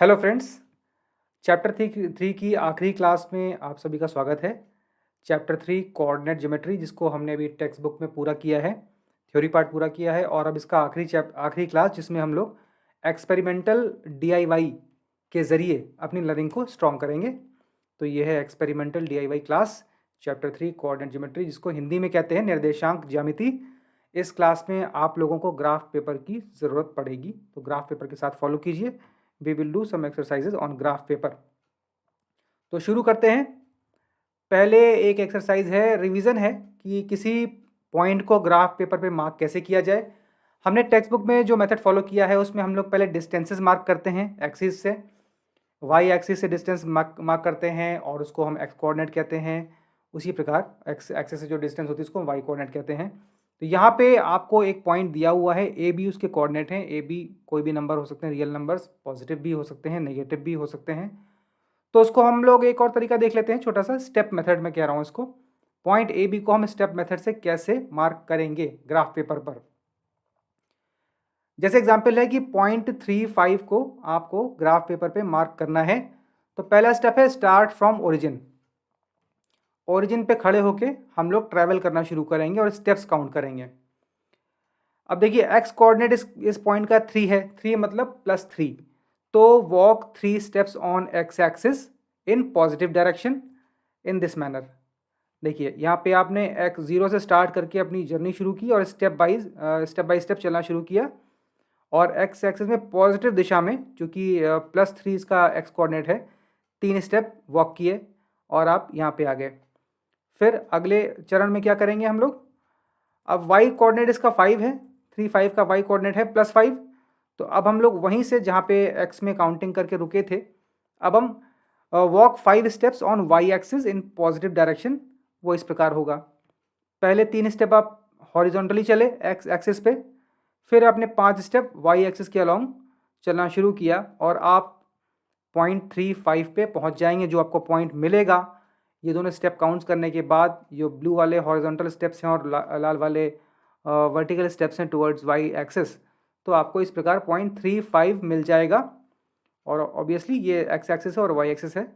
Hello friends. Chapter three की आखिरी class में आप सभी का स्वागत है। चैप्टर थ्री कोऑर्डिनेट ज्योमेट्री, जिसको हमने अभी टेक्स्ट बुक में पूरा किया है, थ्योरी पार्ट पूरा किया है, और अब इसका आखिरी क्लास जिसमें हम लोग एक्सपेरिमेंटल डीआईवाई के ज़रिए अपनी लर्निंग को स्ट्रॉन्ग करेंगे। तो ये है experimental DIY class, chapter three coordinate geometry, जिसको हिंदी में कहते हैं निर्देशांक ज्यामिति। इस क्लास में आप लोगों को ग्राफ पेपर की ज़रूरत पड़ेगी, तो ग्राफ पेपर के साथ फॉलो कीजिए। We will do some exercises on graph paper. तो शुरू करते हैं। पहले एक एक्सरसाइज है, रिवीजन है कि किसी पॉइंट को ग्राफ पेपर पे मार्क कैसे किया जाए। हमने टेक्स्ट बुक में जो मेथड फॉलो किया है उसमें हम लोग पहले डिस्टेंसेस मार्क करते हैं एक्सिस से, वाई एक्सिस से डिस्टेंस मार्क करते हैं और उसको हम एक्स कोऑर्डिनेट कहते हैं। उसी प्रकार एक्स एक्सिस से जो डिस्टेंस होती है उसको हम वाई कोऑर्डिनेट कहते हैं। तो यहाँ पे आपको एक पॉइंट दिया हुआ है, ए बी उसके कोऑर्डिनेट हैं। ए बी कोई भी नंबर हो सकते हैं, रियल नंबर्स, पॉजिटिव भी हो सकते हैं, नेगेटिव भी हो सकते हैं। तो उसको हम लोग एक और तरीका देख लेते हैं, छोटा सा स्टेप मेथड में कह रहा हूँ इसको। पॉइंट ए बी को हम स्टेप मेथड से कैसे मार्क करेंगे ग्राफ पेपर पर। जैसे एग्जाम्पल है कि .35 को आपको ग्राफ पेपर पे मार्क करना है। तो पहला स्टेप है स्टार्ट फ्रॉम ओरिजिन। ओरिजिन पे खड़े होके हम लोग ट्रैवल करना शुरू करेंगे और स्टेप्स काउंट करेंगे। अब देखिए एक्स कोऑर्डिनेट इस पॉइंट का 3 है, 3 मतलब +3। तो walk 3 steps on X axis in positive direction in this manner. देखिए यहाँ पे आपने एक्स 0 से स्टार्ट करके अपनी जर्नी शुरू की और स्टेप बाय स्टेप चलना शुरू किया, और एक्स एक्सिस में पॉजिटिव दिशा में, चूँकि +3 इसका एक्स कोऑर्डिनेट है, 3 स्टेप वॉक किए और आप यहाँ पे आ गए। फिर अगले चरण में क्या करेंगे हम लोग। अब वाई कोऑर्डिनेट इसका 5 है, 3 5 का वाई कोऑर्डिनेट है +5। तो अब हम लोग वहीं से जहाँ पे एक्स में काउंटिंग करके रुके थे, अब हम walk 5 steps on Y axis in positive direction. वो इस प्रकार होगा। पहले 3 स्टेप आप हॉरिजॉन्टली चले एक्स एक्सिस पे, फिर आपने 5 स्टेप वाई एक्सिस के अलॉन्ग चलना शुरू किया और आप .35 पे पहुंच जाएंगे, जो आपको पॉइंट मिलेगा। ये दोनों स्टेप काउंट्स करने के बाद जो ब्लू वाले हॉरिजॉन्टल स्टेप्स हैं और लाल वाले वर्टिकल स्टेप्स हैं टुवर्ड्स वाई एक्सिस, तो आपको इस प्रकार .35 मिल जाएगा। और ऑब्वियसली ये एक्स एक्सिस है और वाई एक्सिस है।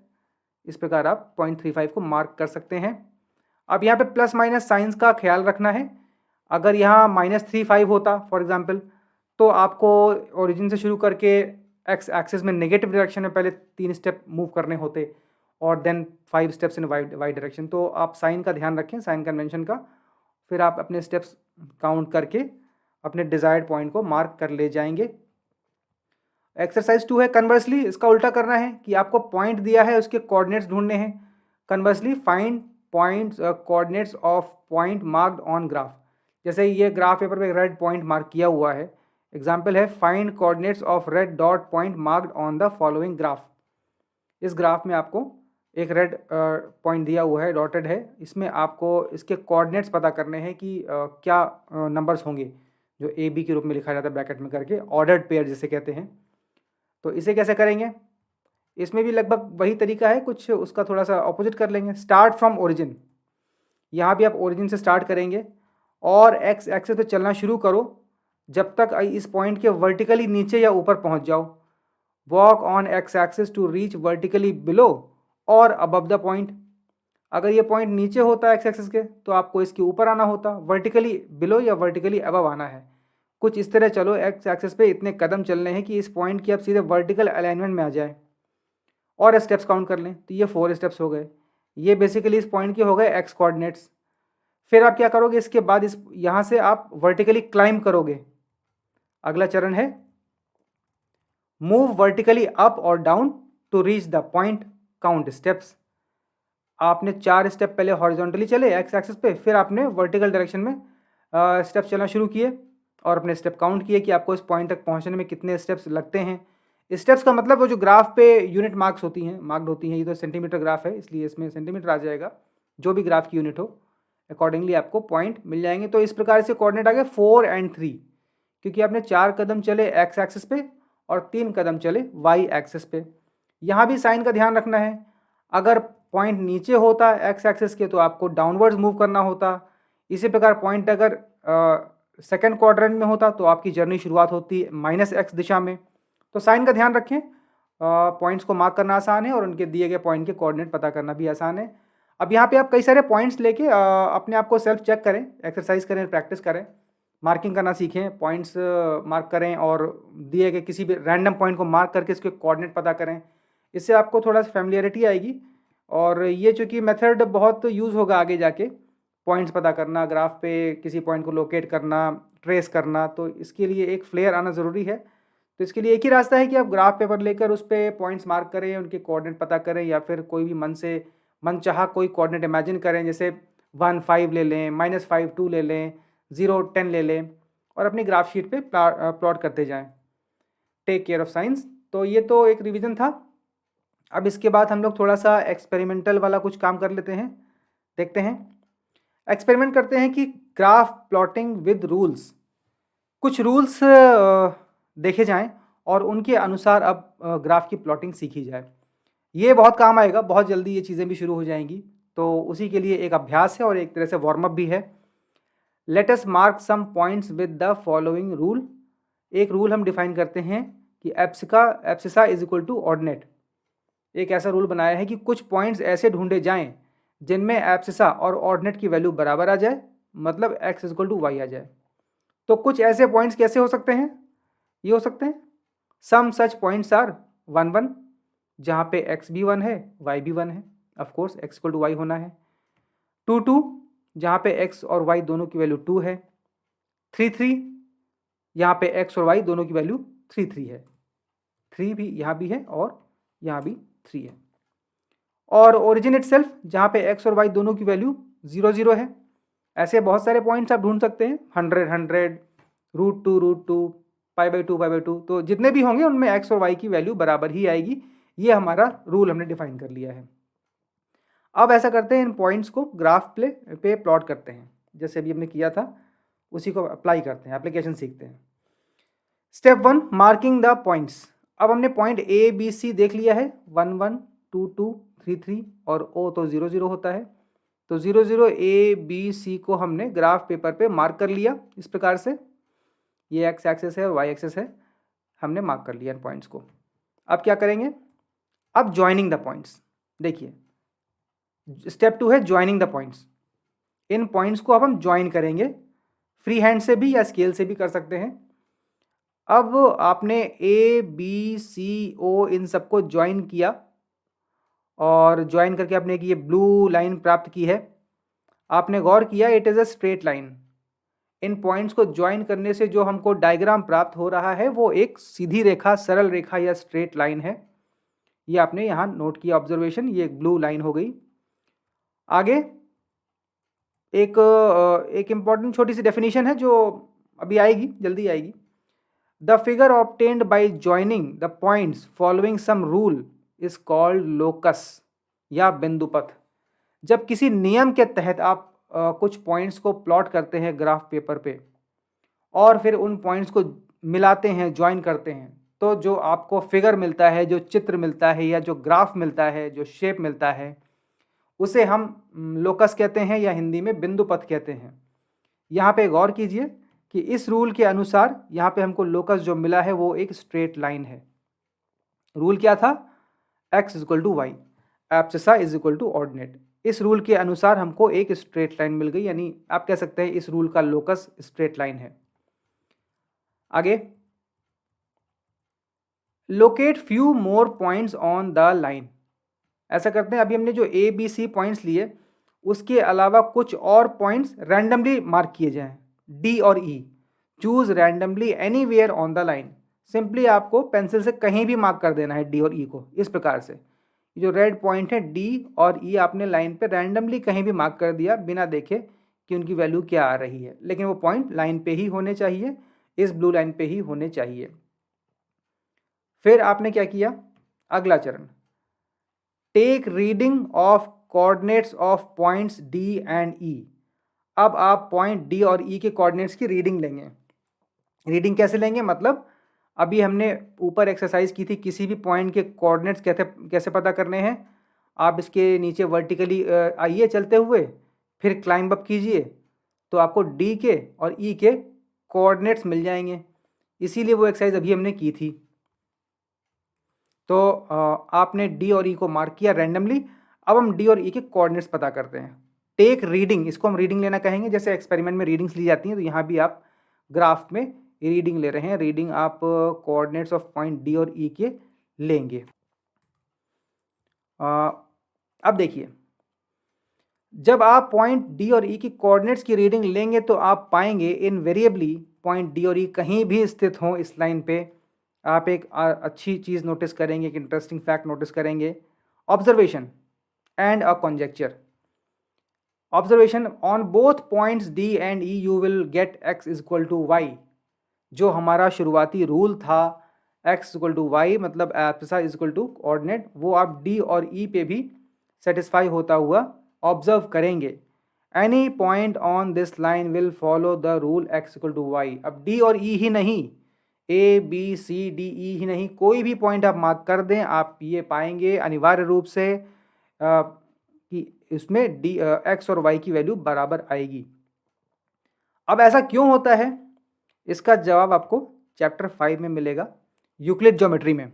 इस प्रकार आप .35 को मार्क कर सकते हैं। अब यहाँ पे प्लस माइनस साइंस का ख्याल रखना है। अगर यहाँ -35 होता फॉर एग्जांपल, तो आपको ओरिजिन से शुरू करके एक्स एक्सिस में नेगेटिव डायरेक्शन में पहले 3 स्टेप मूव करने होते और then 5 steps in Y direction. तो आप साइन का ध्यान रखें, साइन कन्वेंशन का। फिर आप अपने स्टेप्स काउंट करके अपने डिजायर्ड पॉइंट को मार्क कर ले जाएंगे। एक्सरसाइज 2 है कन्वर्सली, इसका उल्टा करना है कि आपको पॉइंट दिया है, उसके कोऑर्डिनेट्स ढूंढने हैं। Conversely find points coordinates of point marked on graph. जैसे ये ग्राफ पेपर पे रेड पॉइंट मार्क किया हुआ है, एग्जाम्पल है find coordinates of red dot point marked on the following graph. इस ग्राफ में आपको एक रेड पॉइंट दिया हुआ है, डॉटेड है, इसमें आपको इसके कोऑर्डिनेट्स पता करने हैं कि क्या नंबर्स होंगे, जो ए बी के रूप में लिखा जाता है ब्रैकेट में करके, ऑर्डर्ड पेयर जिसे कहते हैं। तो इसे कैसे करेंगे, इसमें भी लगभग वही तरीका है, कुछ उसका थोड़ा सा ऑपोजिट कर लेंगे। स्टार्ट फ्रॉम ओरिजिन, यहाँ भी आप ओरिजिन से स्टार्ट करेंगे और एक्स एक्सिस पे चलना शुरू करो जब तक इस पॉइंट के वर्टिकली नीचे या ऊपर पहुँच जाओ। Walk on X axis to reach vertically below और अबव द पॉइंट। अगर ये पॉइंट नीचे होता है एक्स एक्सिस के, तो आपको इसके ऊपर आना होता, वर्टिकली बिलो या वर्टिकली अबव आना है। कुछ इस तरह चलो, एक्स एक्सिस पे इतने कदम चलने हैं कि इस पॉइंट की आप सीधे वर्टिकल अलाइनमेंट में आ जाए, और स्टेप्स काउंट कर लें। तो ये 4 स्टेप्स हो गए। ये बेसिकली इस पॉइंट के हो गए एक्स कोऑर्डिनेट्स। फिर आप क्या करोगे, इसके बाद इस यहाँ से आप वर्टिकली क्लाइंब करोगे। अगला चरण है मूव वर्टिकली अप और down to reach the point, count steps. आपने 4 स्टेप पहले हॉरिजॉन्टली चले एक्स एक्सिस पे, फिर आपने वर्टिकल डायरेक्शन में स्टेप चलना शुरू किए और अपने स्टेप काउंट किए कि आपको इस पॉइंट तक पहुंचने में कितने स्टेप्स लगते हैं। स्टेप्स का मतलब वो जो ग्राफ पे यूनिट मार्क्स होती हैं, मार्क्ड होती हैं, ये तो सेंटीमीटर ग्राफ है इसलिए इसमें सेंटीमीटर आ जाएगा। जो भी ग्राफ की यूनिट हो अकॉर्डिंगली आपको पॉइंट मिल जाएंगे। तो इस प्रकार से कोऑर्डिनेट आ गए 4 और 3, क्योंकि आपने 4 कदम चले एक्स एक्सिस पे और 3 कदम चले वाई एक्सिस पे। यहाँ भी साइन का ध्यान रखना है। अगर पॉइंट नीचे होता एक्स एक्सिस के, तो आपको डाउनवर्ड्स मूव करना होता। इसी प्रकार पॉइंट अगर सेकेंड क्वाड्रेंट में होता, तो आपकी जर्नी शुरुआत होती -x दिशा में। तो साइन का ध्यान रखें। पॉइंट्स को मार्क करना आसान है और उनके दिए गए पॉइंट के कोऑर्डिनेट पता करना भी आसान है। अब यहाँ पे आप कई सारे पॉइंट्स लेके अपने आप को सेल्फ चेक करें, एक्सरसाइज करें, प्रैक्टिस करें, मार्किंग करना सीखें, पॉइंट्स मार्क करें और दिए गए किसी भी रैंडम पॉइंट को मार्क करके इसके कोऑर्डिनेट पता करें। इससे आपको थोड़ा सा फैमिलियरिटी आएगी और ये चूँकि मेथड बहुत यूज़ होगा आगे जाके, पॉइंट्स पता करना, ग्राफ पे किसी पॉइंट को लोकेट करना, ट्रेस करना, तो इसके लिए एक फ्लेयर आना ज़रूरी है। तो इसके लिए एक ही रास्ता है कि आप ग्राफ पेपर लेकर उस पर पॉइंट्स मार्क करें, उनके कोऑर्डिनेट पता करें, या फिर कोई भी मनचाहा कोई कोऑर्डिनेट इमेजिन करें, जैसे 1 5 ले लें, -5 2 ले लें, 0 10 ले लें और अपनी ग्राफ शीट पे प्लॉट करते जाएं। Take care of science. तो ये तो एक रिवीजन था। अब इसके बाद हम लोग थोड़ा सा एक्सपेरिमेंटल वाला कुछ काम कर लेते हैं, देखते हैं। एक्सपेरिमेंट करते हैं कि ग्राफ प्लॉटिंग विद रूल्स, कुछ रूल्स देखे जाएं और उनके अनुसार अब ग्राफ की प्लॉटिंग सीखी जाए। ये बहुत काम आएगा, बहुत जल्दी ये चीज़ें भी शुरू हो जाएंगी, तो उसी के लिए एक अभ्यास है और एक तरह से वार्म अप भी है। Let us mark some points with the following rule. एक रूल हम डिफाइन करते हैं कि abscissa is equal to ordinate. एक ऐसा रूल बनाया है कि कुछ पॉइंट्स ऐसे ढूंढे जाएं जिनमें एब्सिसा और ऑर्डिनेट की वैल्यू बराबर आ जाए, मतलब x is equal to y आ जाए। तो कुछ ऐसे पॉइंट्स कैसे हो सकते हैं? ये हो सकते हैं सम सच पॉइंट्स आर 1 1, जहाँ पे x भी 1 है, y भी 1 है, of course x equal to Y होना है। 2 2, जहाँ पे x और y दोनों की वैल्यू 2 है। 3 3, यहाँ पे x और y दोनों की वैल्यू 3 3 है। 3 भी यहाँ भी है और यहाँ भी 3 है। और ओरिजिन इटसेल्फ, जहाँ पे x और y दोनों की वैल्यू 0 0 है। ऐसे बहुत सारे पॉइंट्स आप ढूंढ सकते हैं, 100 100, √2 π/2 π/2, तो जितने भी होंगे उनमें x और y की वैल्यू बराबर ही आएगी। ये हमारा रूल हमने डिफाइन कर लिया है। अब ऐसा करते हैं, इन पॉइंट्स को ग्राफ पे प्लॉट करते हैं, जैसे अभी हमने किया था उसी को अप्लाई करते हैं, एप्लीकेशन सीखते हैं। Step 1, marking the points. अब हमने पॉइंट ए बी सी देख लिया है, 1 1 2 2 3 3 और ओ तो 0 0 होता है। तो 0 0 ए बी सी को हमने ग्राफ पेपर पे मार्क कर लिया इस प्रकार से। ये एक्स एक्सेस है और वाई एक्सेस है, हमने मार्क कर लिया इन पॉइंट्स को। अब क्या करेंगे? अब ज्वाइनिंग द पॉइंट्स। देखिए स्टेप 2 है joining the points. In points को अब हम ज्वाइन करेंगे, फ्री हैंड से भी या स्केल से भी कर सकते हैं। अब आपने ए बी सी ओ इन सबको ज्वाइन किया और ज्वाइन करके आपने ये ब्लू लाइन प्राप्त की है। आपने गौर किया, it is a straight line. In points को ज्वाइन करने से जो हमको डायग्राम प्राप्त हो रहा है वो एक सीधी रेखा, सरल रेखा या स्ट्रेट लाइन है। ये आपने यहाँ नोट किया ऑब्जर्वेशन, ये एक ब्लू लाइन हो गई। आगे एक इम्पॉर्टेंट छोटी सी डेफिनेशन है जो अभी आएगी, जल्दी आएगी। The figure obtained by joining the points following sum rule is called locus या बिंदुपथ। जब किसी नियम के तहत आप कुछ पॉइंट्स को प्लॉट करते हैं ग्राफ पेपर पे और फिर उन पॉइंट्स को मिलाते हैं, ज्वाइन करते हैं, तो जो आपको फिगर मिलता है, जो चित्र मिलता है या जो ग्राफ मिलता है, जो शेप मिलता है, उसे हम लोकस कहते हैं या हिंदी में बिंदुपथ कहते हैं। यहाँ पे गौर कीजिए कि इस रूल के अनुसार यहाँ पे हमको लोकस जो मिला है वो एक स्ट्रेट लाइन है। रूल क्या था? x is equal to Y, abscissa is equal to ordinate. इस रूल के अनुसार हमको एक स्ट्रेट लाइन मिल गई, यानी आप कह सकते हैं इस रूल का लोकस स्ट्रेट लाइन है। आगे, locate few more points on the line. ऐसा करते हैं, अभी हमने जो ए बी सी पॉइंट्स लिए उसके अलावा कुछ और पॉइंट्स रैंडमली मार्क किए जाएं, डी और E. Choose randomly anywhere on the line. Simply आपको पेंसिल से कहीं भी मार्क कर देना है डी और ई को, इस प्रकार से। जो रेड पॉइंट है डी और ई आपने लाइन पे रैंडमली कहीं भी मार्क कर दिया बिना देखे कि उनकी वैल्यू क्या आ रही है, लेकिन वो पॉइंट लाइन पे ही होने चाहिए, इस ब्लू लाइन पे ही होने चाहिए। फिर आपने क्या किया? अगला चरण, take reading of coordinates of points D and E. अब आप पॉइंट डी और ई के कोऑर्डिनेट्स की रीडिंग लेंगे। रीडिंग कैसे लेंगे? मतलब अभी हमने ऊपर एक्सरसाइज की थी, किसी भी पॉइंट के कोऑर्डिनेट्स कैसे पता करने हैं। आप इसके नीचे वर्टिकली आइए चलते हुए, फिर क्लाइंब अप कीजिए, तो आपको डी के और ई के कोऑर्डिनेट्स मिल जाएंगे। इसीलिए वो एक्सरसाइज अभी हमने की थी। तो आपने डी और ई को मार्क किया रैंडमली। अब हम डी और ई के कोऑर्डिनेट्स पता करते हैं। टेक रीडिंग, इसको हम रीडिंग लेना कहेंगे, जैसे एक्सपेरिमेंट में रीडिंग्स ली जाती हैं, तो यहाँ भी आप ग्राफ में रीडिंग ले रहे हैं। रीडिंग आप कोऑर्डिनेट्स ऑफ पॉइंट डी और ई के लेंगे। अब देखिए, जब आप पॉइंट डी और ई की कोऑर्डिनेट्स की रीडिंग लेंगे तो आप पाएंगे इनवेरिएबली पॉइंट डी और ई कहीं भी स्थित हों इस लाइन पे, आप एक अच्छी चीज़ नोटिस करेंगे, एक इंटरेस्टिंग फैक्ट नोटिस करेंगे। Observation and a conjecture. Observation, on both points D and E you will get x equal to Y. जो हमारा शुरुआती रूल था x इक्वल टू वाई, मतलब एब्सिसा इक्वल टू कोऑर्डिनेट, वो आप डी और ई पे भी सेटिस्फाई होता हुआ ऑब्जर्व करेंगे। Any point on this line will follow the rule x equal to Y. अब डी और ई ही नहीं, A B C D E ही नहीं, कोई भी पॉइंट आप मार्क कर दें, आप ये पाएंगे अनिवार्य रूप से कि इसमें डी एक्स और वाई की वैल्यू बराबर आएगी। अब ऐसा क्यों होता है, इसका जवाब आपको चैप्टर 5 में मिलेगा, यूक्लिड ज्योमेट्री में,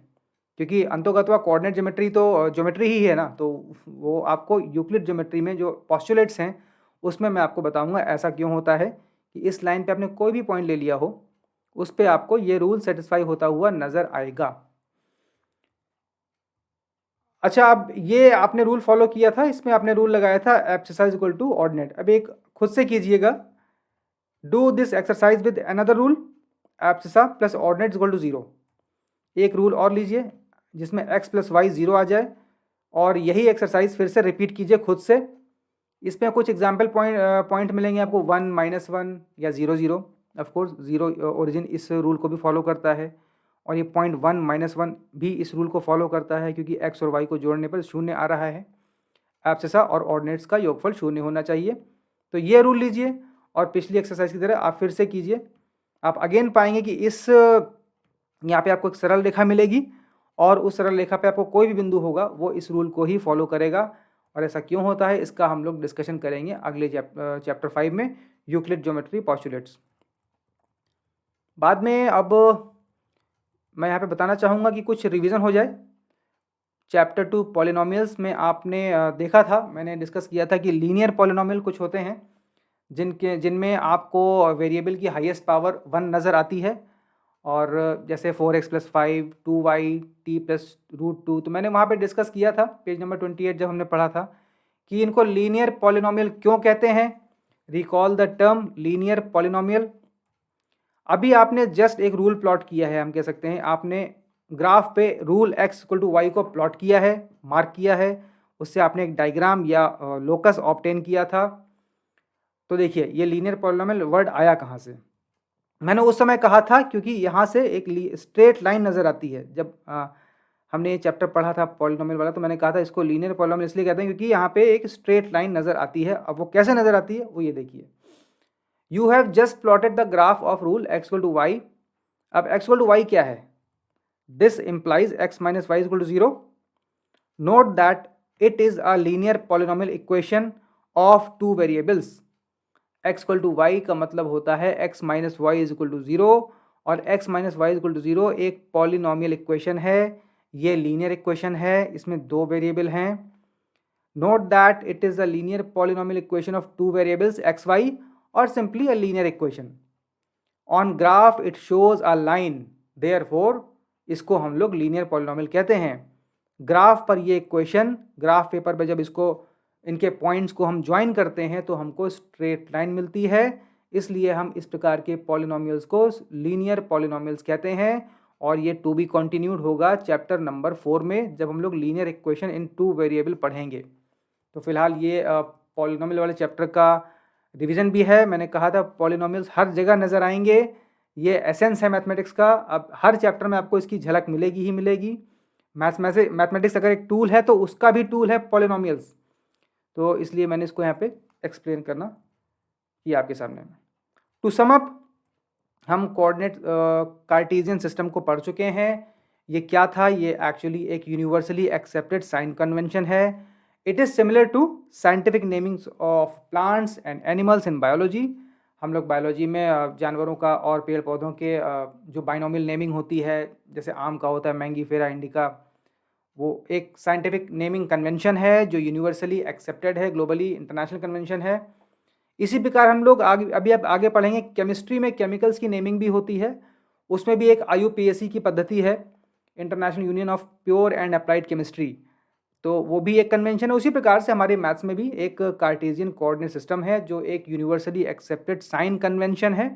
क्योंकि अंतोगत्वा कोऑर्डिनेट ज्योमेट्री तो ज्योमेट्री ही है ना, तो वो आपको यूक्लिड ज्योमेट्री में जो पॉस्टुलेट्स हैं उसमें मैं आपको बताऊंगा ऐसा क्यों होता है कि इस लाइन पे आपने कोई भी पॉइंट ले लिया हो, उस पे आपको ये रूल सेटिस्फाई होता हुआ नजर आएगा। अच्छा, अब ये आपने रूल फॉलो किया था, इसमें आपने रूल लगाया था एब्सिसा इक्वल टू ऑर्डिनेट। अब एक खुद से कीजिएगा, do this exercise with another rule, abscissa plus ordinate equal to 0। एक रूल और लीजिए जिसमें x प्लस वाई 0 आ जाए, और यही एक्सरसाइज फिर से रिपीट कीजिए खुद से। इसमें कुछ एग्जाम्पल पॉइंट मिलेंगे आपको 1 -1 या 0 0। ऑफकोर्स 0 ओरिजिन इस रूल को भी फॉलो करता है, और ये पॉइंट 1 -1 भी इस रूल को फॉलो करता है, क्योंकि x और y को जोड़ने पर 0 आ रहा है। एब्सिसा और ऑर्डिनेट्स का योगफल 0 होना चाहिए। तो ये रूल लीजिए और पिछली एक्सरसाइज की तरह आप फिर से कीजिए। आप अगेन पाएंगे कि इस यहाँ पे आपको एक सरल रेखा मिलेगी, और उस सरल रेखा पे आपको कोई भी बिंदु होगा वो इस रूल को ही फॉलो करेगा। और ऐसा क्यों होता है इसका हम लोग डिस्कशन करेंगे अगले चैप्टर 5 में, यूक्लिड ज्योमेट्री पॉस्टुलेट्स। बाद में अब मैं यहाँ पे बताना चाहूँगा कि कुछ रिवीजन हो जाए। चैप्टर 2 पॉलिनोमियल्स में आपने देखा था, मैंने डिस्कस किया था कि लीनियर पॉलिनोमियल कुछ होते हैं जिनमें आपको वेरिएबल की हाईएस्ट पावर 1 नज़र आती है, और जैसे 4x plus 5, 2y, t plus √2। तो मैंने वहाँ पे डिस्कस किया था पेज नंबर 28 जब हमने पढ़ा था कि इनको लीनियर पॉलिनोमियल क्यों कहते हैं। Recall the term linear polynomial. अभी आपने जस्ट एक रूल प्लॉट किया है, हम कह सकते हैं आपने ग्राफ पे rule x equal to Y को प्लॉट किया है, मार्क किया है, उससे आपने एक डायग्राम या लोकस ऑब्टेन किया था। तो देखिए ये लीनियर पॉलिनोमियल वर्ड आया कहाँ से। मैंने उस समय कहा था क्योंकि यहाँ से एक स्ट्रेट लाइन नज़र आती है। जब हमने ये चैप्टर पढ़ा था पॉलिनोमियल वाला, तो मैंने कहा था इसको लीनियर पॉलिनोमियल इसलिए कहते हैं क्योंकि यहाँ पे एक स्ट्रेट लाइन नज़र आती है। अब वो कैसे नज़र आती है वो ये देखिए, you have just plotted the graph of rule x equal to Y. अब x इक्वल टू वाई क्या है, this implies x minus Y equal to 0। Note that it is a linear polynomial equation of 2 variables. x equal to Y का मतलब होता है x minus Y is equal to 0, और x minus Y is equal to 0 एक polynomial equation है। ये linear equation है, इसमें 2 वेरिएबल हैं। Note that it is a linear polynomial equation of 2 variables x y, और simply a linear equation. On graph it shows a line, therefore इसको हम लोग लीनियर पॉलिनोमियल कहते हैं। ग्राफ पर ये इक्वेशन, ग्राफ पेपर पर जब इसको इनके पॉइंट्स को हम ज्वाइन करते हैं तो हमको स्ट्रेट लाइन मिलती है, इसलिए हम इस प्रकार के पॉलिनोमियल्स को लीनियर पॉलिनोमियल्स कहते हैं। और ये टू बी कंटिन्यूड होगा चैप्टर नंबर 4 में, जब हम लोग लीनियर इक्वेशन इन 2 वेरिएबल पढ़ेंगे। तो फिलहाल ये पॉलिनोमियल वाले चैप्टर का रिवीजन भी है। मैंने कहा था पॉलिनोमियल्स हर जगह नज़र आएंगे, ये एसेंस है मैथमेटिक्स का। अब हर चैप्टर में आपको इसकी झलक मिलेगी ही मिलेगी। मैथमेटिक्स अगर एक टूल है तो उसका भी टूल है पॉलिनोमियल्स, तो इसलिए मैंने इसको यहाँ पे एक्सप्लेन करना किया आपके सामने। टू सम अप, हम कोऑर्डिनेट कार्टेशियन सिस्टम को पढ़ चुके हैं। ये क्या था, ये एक्चुअली एक यूनिवर्सली एक्सेप्टेड साइन कन्वेंशन है। It is similar to scientific namings of plants and animals in biology. हम लोग बायोलॉजी में जानवरों का और पेड़ पौधों के जो बाइनोमियल नेमिंग होती है, जैसे आम का होता है मैंगीफेरा इंडिका, वो एक साइंटिफिक नेमिंग कन्वेंशन है जो यूनिवर्सली एक्सेप्टेड है, ग्लोबली इंटरनेशनल कन्वेंशन है। इसी प्रकार हम लोग अभी आप आगे पढ़ेंगे केमिस्ट्री में केमिकल्स की नेमिंग भी होती है, उसमें भी एक IUPAC की पद्धति है, international union of pure and applied chemistry, तो वो भी एक कन्वेंशन है। उसी प्रकार से हमारे मैथ्स में भी एक कार्टेशियन कोऑर्डिनेट सिस्टम है जो एक यूनिवर्सली एक्सेप्टेड साइन कन्वेंशन है।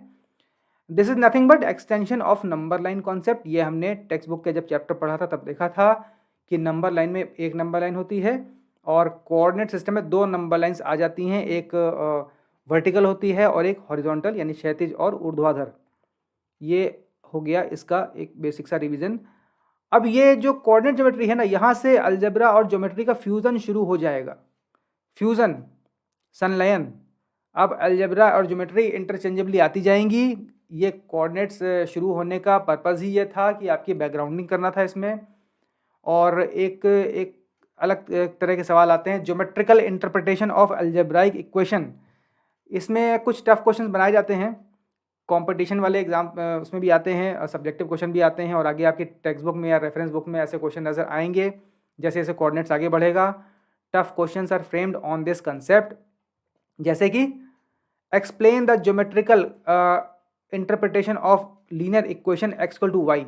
This is nothing but extension of number line concept. ये हमने टेक्स्ट बुक के जब चैप्टर पढ़ा था तब देखा था कि नंबर लाइन में एक नंबर लाइन होती है और कोऑर्डिनेट सिस्टम में दो नंबर लाइंस आ जाती हैं, एक वर्टिकल होती है और एक हॉरिजॉन्टल यानी क्षैतिज और ऊर्ध्वाधर। ये हो गया इसका एक बेसिक सा रिवीजन। अब ये जो कोऑर्डिनेट ज्योमेट्री है ना, यहाँ से अलजेब्रा और ज्योमेट्री का फ्यूजन शुरू हो जाएगा, फ्यूजन, संलयन। अब अलजेब्रा और ज्योमेट्री इंटरचेंजेबली आती जाएंगी। ये कोऑर्डिनेट्स शुरू होने का पर्पज़ ही ये था कि आपकी बैकग्राउंडिंग करना था इसमें। और एक एक अलग तरह के सवाल आते हैं, geometrical interpretation of algebraic equation. इसमें कुछ टफ क्वेश्चंस बनाए जाते हैं, कंपटीशन वाले एग्जाम उसमें भी आते हैं, सब्जेक्टिव क्वेश्चन भी आते हैं, और आगे आपकी टेक्स्ट बुक में या रेफरेंस बुक में ऐसे क्वेश्चन नज़र आएंगे जैसे जैसे कोऑर्डिनेट्स आगे बढ़ेगा। Tough questions are framed on this concept, जैसे कि explain the geometrical interpretation of linear equation x equal to y.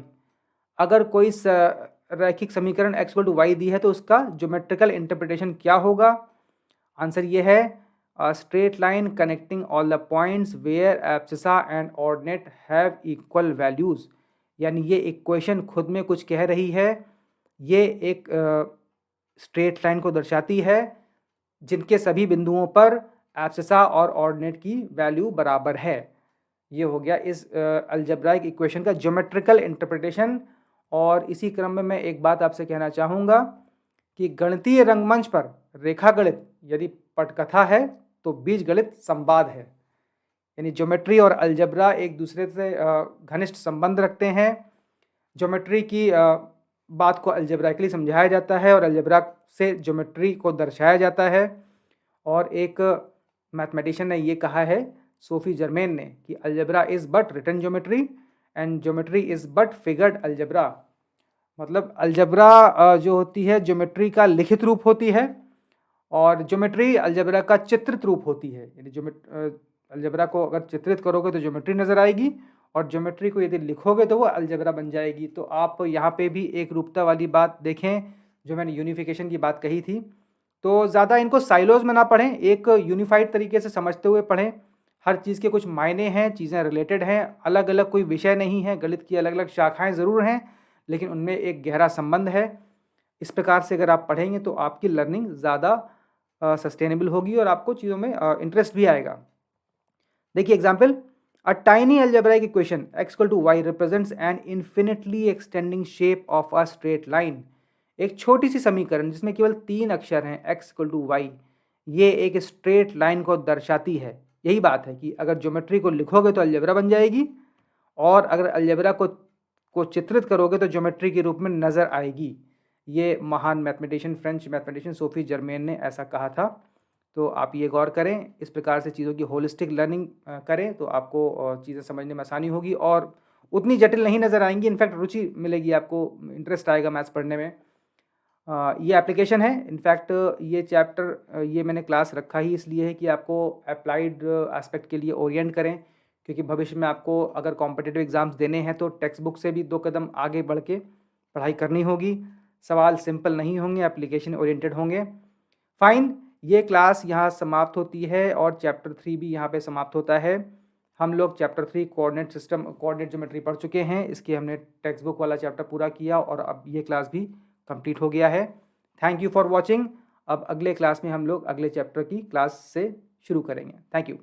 अगर कोई रैखिक समीकरण x इक्वल टू वाई दी है तो उसका ज्योमेट्रिकल इंटरप्रिटेशन क्या होगा। आंसर ये है a straight line connecting all the points where abscissa and ordinate have equal values। यानी ये इक्वेशन खुद में कुछ कह रही है, ये एक स्ट्रेट लाइन को दर्शाती है जिनके सभी बिंदुओं पर एब्सिसा और ऑर्डिनेट की वैल्यू बराबर है। ये हो गया इस अलजेब्राइक इक्वेशन का ज्योमेट्रिकल इंटरप्रिटेशन। और इसी क्रम में मैं एक बात आपसे कहना चाहूँगा कि गणितीय रंगमंच पर रेखागणित यदि पटकथा है तो बीजगणित संवाद है, यानी ज्योमेट्री और अलजेब्रा एक दूसरे से घनिष्ठ संबंध रखते हैं। ज्योमेट्री की बात को अलजेब्राइकली समझाया जाता है और अलजेब्रा से ज्योमेट्री को दर्शाया जाता है। और एक मैथमेटिशियन ने ये कहा है, सोफी जर्मेन ने, कि algebra is but written geometry and geometry is but figured algebra. मतलब अलजेब्रा जो होती है ज्योमेट्री का लिखित रूप होती है और ज्योमेट्री अलजेब्रा का चित्रित रूप होती है। यानी अलजेब्रा को अगर चित्रित करोगे तो ज्योमेट्री नज़र आएगी और ज्योमेट्री को यदि लिखोगे तो वो अलजेब्रा बन जाएगी। तो आप यहाँ पे भी एक रूपता वाली बात देखें जो मैंने यूनिफिकेशन की बात कही थी। तो ज़्यादा इनको साइलोज में ना पढ़ें, एक यूनिफाइड तरीके से समझते हुए पढ़ें। हर चीज़ के कुछ मायने हैं, चीज़ें रिलेटेड हैं, अलग अलग कोई विषय नहीं है। गणित की अलग अलग शाखाएँ ज़रूर हैं लेकिन उनमें एक गहरा संबंध है। इस प्रकार से अगर आप पढ़ेंगे तो आपकी लर्निंग ज़्यादा सस्टेनेबल होगी और आपको चीज़ों में इंटरेस्ट भी आएगा। देखिए example, a tiny algebraic equation x equal to y represents an infinitely extending shape of a straight line. एक छोटी सी समीकरण जिसमें केवल 3 अक्षर हैं x इक्वल टू वाई, ये एक स्ट्रेट लाइन को दर्शाती है। यही बात है कि अगर ज्योमेट्री को लिखोगे तो अलजेब्रा बन जाएगी और अगर अलजेब्रा को चित्रित करोगे तो ज्योमेट्री के रूप में नज़र आएगी। ये महान mathematician, French mathematician Sophie Germain ने ऐसा कहा था। तो आप ये गौर करें, इस प्रकार से चीज़ों की होलिस्टिक लर्निंग करें तो आपको चीज़ें समझने में आसानी होगी और उतनी जटिल नहीं नज़र आएंगी। इनफैक्ट रुचि मिलेगी, आपको इंटरेस्ट आएगा मैथ्स पढ़ने में। ये एप्लीकेशन है। इनफैक्ट ये चैप्टर ये मैंने क्लास रखा ही इसलिए है कि आपको अप्लाइड एस्पेक्ट के लिए ओरिएंट करें, क्योंकि भविष्य में आपको अगर कॉम्पिटिटिव एग्ज़ाम्स देने हैं तो टेक्स्ट बुक से भी 2 कदम आगे बढ़ के पढ़ाई करनी होगी। सवाल सिंपल नहीं होंगे, एप्लीकेशन ओरिएंटेड होंगे। फाइन, ये क्लास यहाँ समाप्त होती है और चैप्टर 3 भी यहाँ पे समाप्त होता है। हम लोग chapter 3 coordinate system, coordinate geometry पढ़ चुके हैं। इसके हमने टेक्स्ट बुक वाला चैप्टर पूरा किया और अब ये क्लास भी कंप्लीट हो गया है। Thank you for watching. अब अगले क्लास में हम लोग अगले चैप्टर की क्लास से शुरू करेंगे। Thank you.